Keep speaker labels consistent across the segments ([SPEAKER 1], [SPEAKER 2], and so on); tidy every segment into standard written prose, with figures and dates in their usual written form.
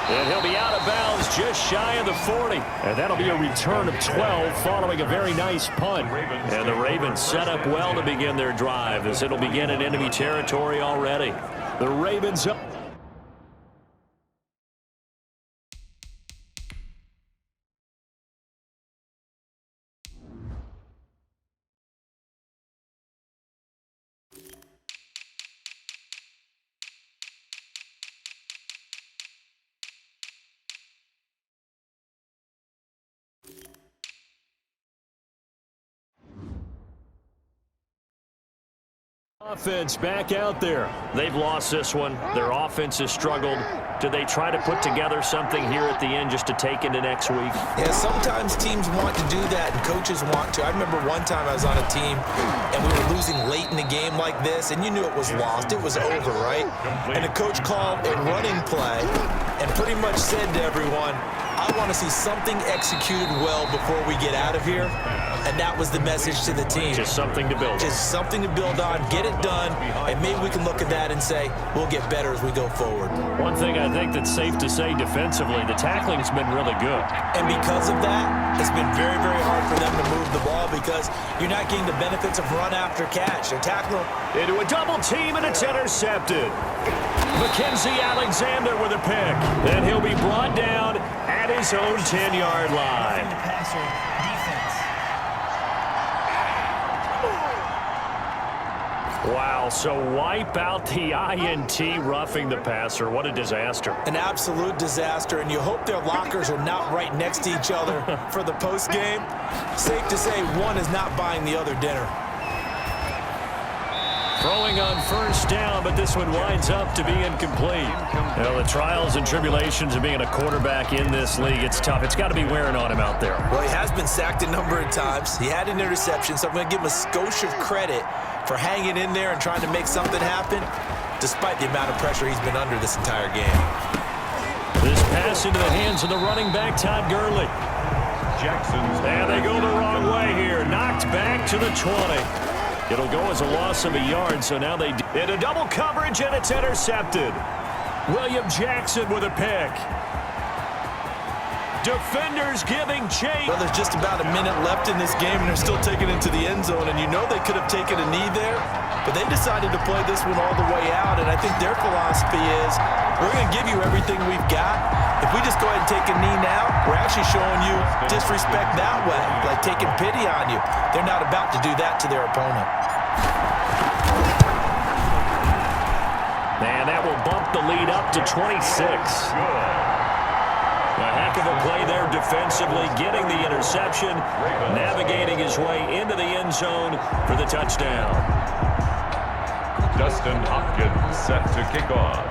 [SPEAKER 1] And he'll be out of bounds just shy of the 40. And that'll be a return of 12 following a very nice punt. And the Ravens set up well to begin their drive as it'll begin in enemy territory already. The Ravens up. Offense back out there. They've lost this one. Their offense has struggled. Do they try to put together something here at the end just to take into next week?
[SPEAKER 2] Yeah, sometimes teams want to do that and coaches want to. I remember one time I was on a team and we were losing late in the game like this and you knew it was lost. It was over, right? And the coach called a running play and pretty much said to everyone, I want to see something executed well before we get out of here. And that was the message to the team.
[SPEAKER 1] Just something to build on.
[SPEAKER 2] Just something to build on, get it done, and maybe we can look at that and say, we'll get better as we go forward.
[SPEAKER 1] One thing I think that's safe to say defensively, the tackling's been really good.
[SPEAKER 2] And because of that, it's been very, very hard for them to move the ball because you're not getting the benefits of run after catch. They're tackling
[SPEAKER 1] into a double team, and it's intercepted. Mackenzie Alexander with a pick. Then he'll be brought down at his own 10-yard line. Wow, so wipe out the INT roughing the passer. What a disaster.
[SPEAKER 2] An absolute disaster, and you hope their lockers are not right next to each other for the postgame. Safe to say one is not buying the other dinner.
[SPEAKER 1] Throwing on first down, but this one winds up to be incomplete. Well, the trials and tribulations of being a quarterback in this league, it's tough. It's got to be wearing on him out there.
[SPEAKER 2] Well, he has been sacked a number of times. He had an interception, so I'm going to give him a skosh of credit for hanging in there and trying to make something happen, despite the amount of pressure he's been under this entire game.
[SPEAKER 1] This pass into the hands of the running back, Todd Gurley. And they go the wrong way here. Knocked back to the 20. It'll go as a loss of a yard, so now they into double coverage, and it's intercepted. William Jackson with a pick. Defenders giving chase.
[SPEAKER 2] Well, there's just about a minute left in this game, and they're still taking it to the end zone, and you know they could have taken a knee there, but they decided to play this one all the way out, and I think their philosophy is we're going to give you everything we've got. If we just go ahead and take a knee now, we're actually showing you disrespect that way, like taking pity on you. They're not about to do that to their opponent.
[SPEAKER 1] And that will bump the lead up to 26. A heck of a play there defensively, getting the interception, navigating his way into the end zone for the touchdown.
[SPEAKER 3] Dustin Hopkins set to kick off.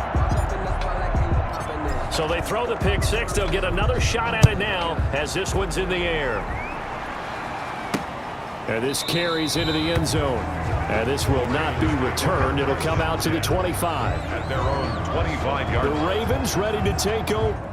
[SPEAKER 1] So they throw the pick six. They'll get another shot at it now as this one's in the air. And this carries into the end zone. And this will not be returned. It'll come out to the 25.
[SPEAKER 3] At their own 25-yard line.
[SPEAKER 1] The Ravens ready to take over.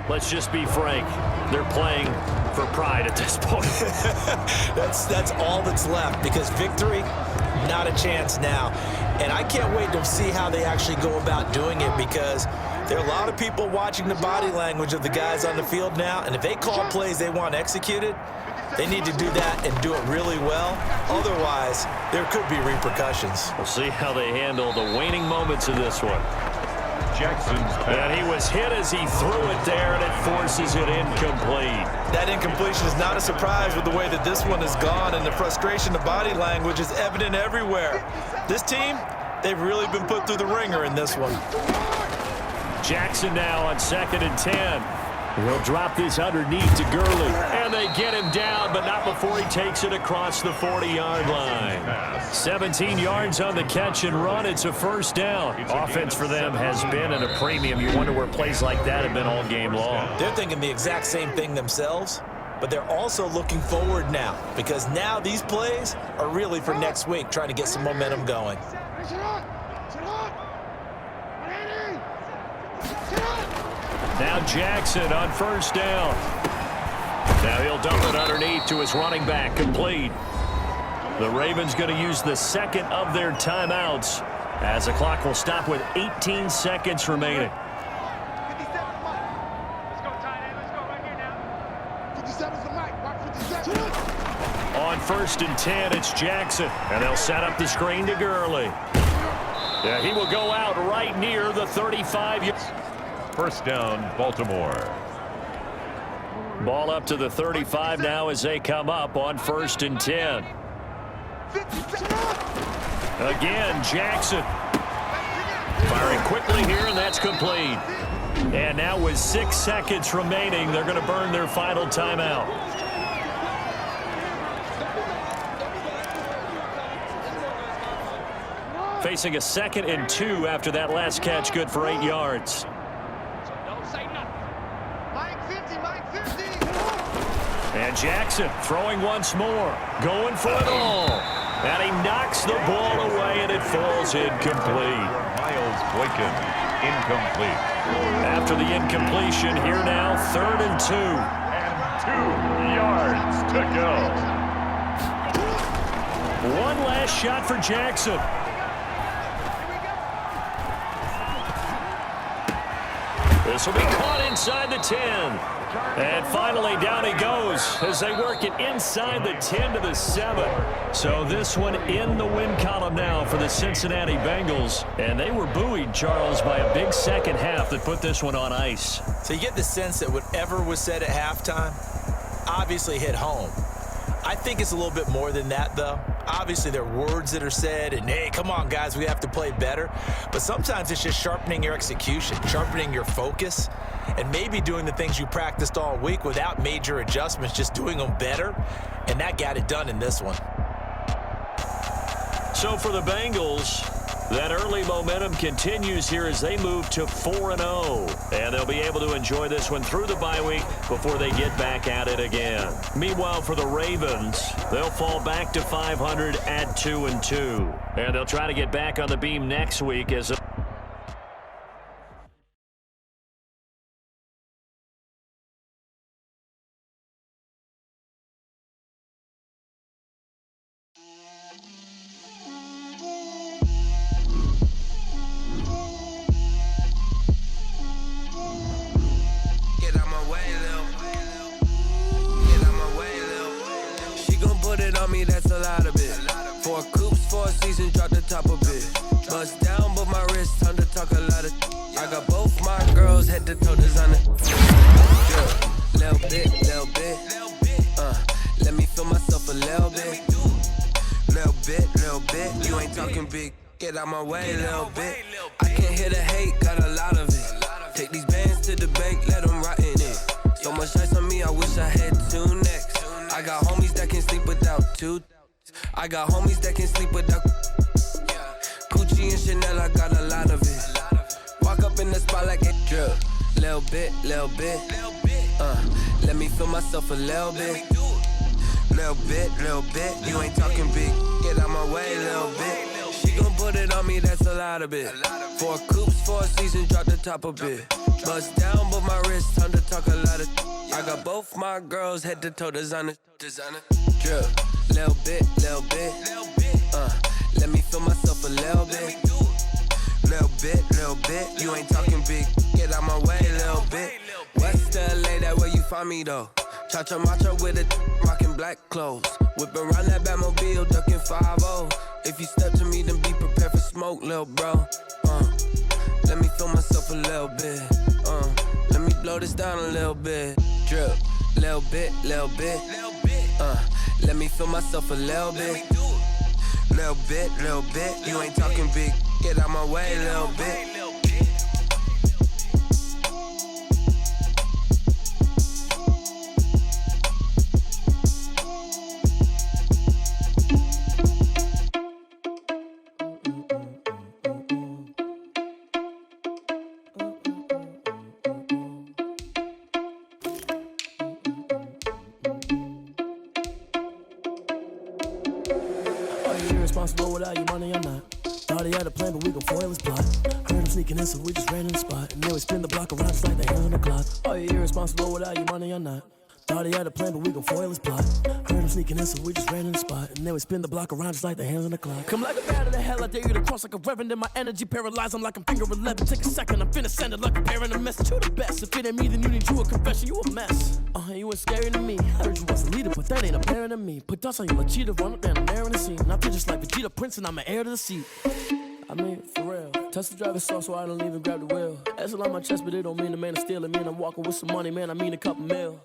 [SPEAKER 1] let's just be frank. They're playing for pride at this point.
[SPEAKER 2] That's all that's left, because victory, not a chance now. And I can't wait to see how they actually go about doing it, because there are a lot of people watching the body language of the guys on the field now, and if they call plays they want executed, they need to do that and do it really well. Otherwise, there could be repercussions.
[SPEAKER 1] We'll see how they handle the waning moments of this one.
[SPEAKER 3] Jackson's pass.
[SPEAKER 1] And he was hit as he threw it there, and it forces it incomplete.
[SPEAKER 2] That incompletion is not a surprise with the way that this one has gone, and the frustration, the body language is evident everywhere. This team, they've really been put through the ringer in this one.
[SPEAKER 1] Jackson now on 2nd and 10. He'll drop this underneath to Gurley. And they get him down, but not before he takes it across the 40-yard line. 17 yards on the catch and run. It's a first down. Offense for them has been at a premium. You wonder where plays like that have been all game long.
[SPEAKER 2] They're thinking the exact same thing themselves, but they're also looking forward now, because now these plays are really for next week, trying to get some momentum going.
[SPEAKER 1] Now Jackson on first down. Now he'll dump it underneath to his running back, complete. The Ravens going to use the second of their timeouts as the clock will stop with 18 seconds remaining. On 1st and 10, it's Jackson, and they'll set up the screen to Gurley. Yeah, he will go out right near the 35.
[SPEAKER 3] First down, Baltimore.
[SPEAKER 1] Ball up to the 35 now as they come up on 1st and 10. Again, Jackson. Firing quickly here, and that's complete. And now with 6 seconds remaining, they're going to burn their final timeout. Facing a 2nd and 2 after that last catch, good for 8 yards. And Jackson throwing once more, going for it all. And he knocks the ball away, and it falls incomplete.
[SPEAKER 3] Miles Boykin, incomplete.
[SPEAKER 1] After the incompletion, here now, 3rd and 2.
[SPEAKER 3] And 2 yards to go.
[SPEAKER 1] One last shot for Jackson. This will be caught inside the 10. And finally, down he goes as they work it inside the 10 to the 7. So this one in the win column now for the Cincinnati Bengals. And they were buoyed, Charles, by a big second half that put this one on ice.
[SPEAKER 2] So you get the sense that whatever was said at halftime obviously hit home. I think it's a little bit more than that, though. Obviously, there are words that are said, and, hey, come on, guys, we have to play better. But sometimes it's just sharpening your execution, sharpening your focus, and maybe doing the things you practiced all week without major adjustments, just doing them better. And that got it done in this one.
[SPEAKER 1] So for the Bengals, that early momentum continues here as they move to 4-0. And they'll be able to enjoy this one through the bye week before they get back at it again. Meanwhile, for the Ravens, they'll fall back to 500 at 2-2. And they'll try to get back on the beam next week as
[SPEAKER 4] that's a lot of it. 4 coops, 4 seasons, drop the top a bit. Bust down, but my wrist, time to talk a lot of. I got both my girls, head to toe designer. Yeah, little bit. Let me feel myself a little bit. Little bit. You ain't talking big, get out my way, little bit. I can't hear the hate, got a lot of it. Take these bands to the bank, let them rot in it. So much ice on me, I wish I had 2 necks. I got homies that can sleep without 2. I got homies that can sleep without Gucci and Chanel, I got a lot of it. Walk up in the spot like it drip. Little bit. Let me feel myself a little bit. Little bit. You ain't talking big, get out my way, little bit. She gon' put it on me me, that's a lot of it. 4 coops, 4 seasons, drop the top a bit. Bust down, but my wrist, time to talk a lot of. I got both my girls head to toe designer. Drip, little bit. Let me feel myself a little bit. Little bit. You ain't talking big. Get out my way, little bit. West LA, that where you find me though. Cha-cha macha with a rockin' black clothes. Whippin' around that Batmobile, duckin' 5-0. If you step to me, then be prepared for smoke, lil' bro. Let me feel myself a little bit. Let me blow this down a little bit. Drip, little bit. Let me feel myself a little bit. Little bit. You ain't talking big. Get out my way, little bit.
[SPEAKER 5] Irresponsible without your money, I'm not. Thought he had a plan, but we gon' foil his plot. Heard him sneaking in, so we just ran in the spot. And then we spin the block around just like the hands on the clock. Oh, you irresponsible without your money, I'm not. Thought he had a plan, but we gon' foil his plot. Heard him sneaking in, so we just ran in the spot. And then we spin the block around just like the hands on the clock. Come like a bat of the hell, I dare you to cross like a reverend. And my energy paralyzed, I'm like I'm finger 11. Take a second, I'm finna send it like a parent a message. You the best, if it ain't me, then you need you a confession. You a mess, you ain't scary to me. I heard you was a leader, but that ain't apparent to me. Put dust on you like cheetah, run up down the air in the scene. I feel just like Vegeta Prince and I'm an heir to the seat. I mean, for real. Touch the driver's soft so I don't even grab the wheel. S on my chest, but it don't mean the man is stealing. Mean I'm walking with some money, man, I mean a couple mil.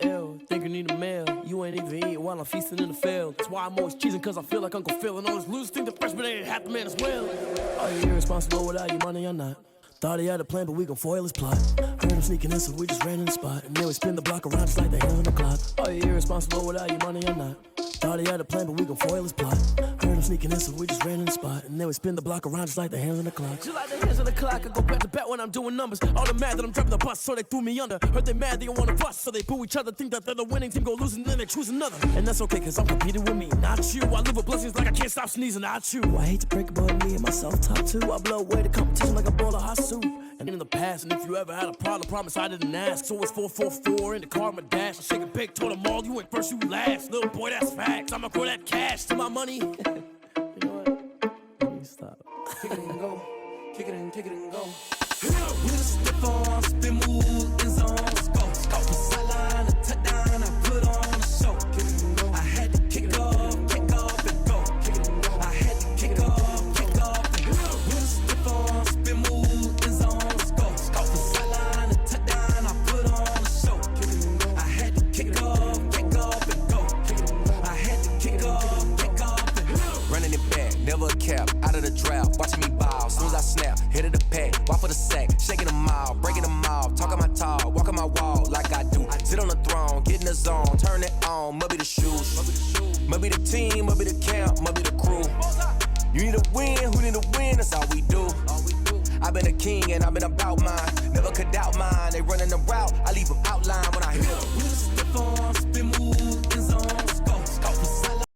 [SPEAKER 5] Ew, think you need a meal. You ain't even eating while I'm feasting in the field. That's why I'm always cheesing, cause I feel like Uncle Phil. And all this losers think the freshman ain't half the man as well. Are you irresponsible without your money or not? Thought he had a plan, but we gon' foil his plot. Heard him sneaking in, so we just ran in the spot. And then we spin the block around just like the hands on the clock. Are you irresponsible without your money or not? Thought he had a plan, but we gon' foil his plot. Heard him sneaking in, so we just ran in the spot. And then we spin the block around just like the hands on the clock. Just like the hands on the clock, I go back to back when I'm doing numbers. All the mad that I'm driving the bus, so they threw me under. Heard they mad, they don't wanna bust, so they boo each other. Think that they're the winning team, go losing, then they choose another. And that's okay, cause I'm competing with me, not you. I live with blessings like I can't stop sneezing, not you. I hate to break it, but me and myself top two. I blow away the competition like a bowl of hot soup. And in the past, and if you ever had a problem, promise I didn't ask. So it's 444 in the car, my dash. I shake a big, told them all, you ain't first, you last. Little boy, that's facts. I'ma grow that cash to my money. You know what? Let me stop. Kick it and go. Kick it and go.
[SPEAKER 4] With a step on, spin move, in zone, go. From sideline to touchdown, I put on a show. I had to kick off and go. I had to kick off and go. With a step on, spin move, in zone, go. From sideline to touchdown, I put on a show. I had to kick off and go. I had to kick off and go. Running it back, never a cap, out of the drought, watching me ball. Soon as I snap, hit of the pack, walk for the sack, shaking them all, breaking them off, talking my talk, walking my wall like I do. Sit on the throne, get in the zone, turn it on, must be the shoes, must be the team, must be the camp, must be the crew. You need a win, who need a win, that's all we do. I've been a king and I've been about mine, never could doubt mine. They running the route, I leave them outline when I hit them.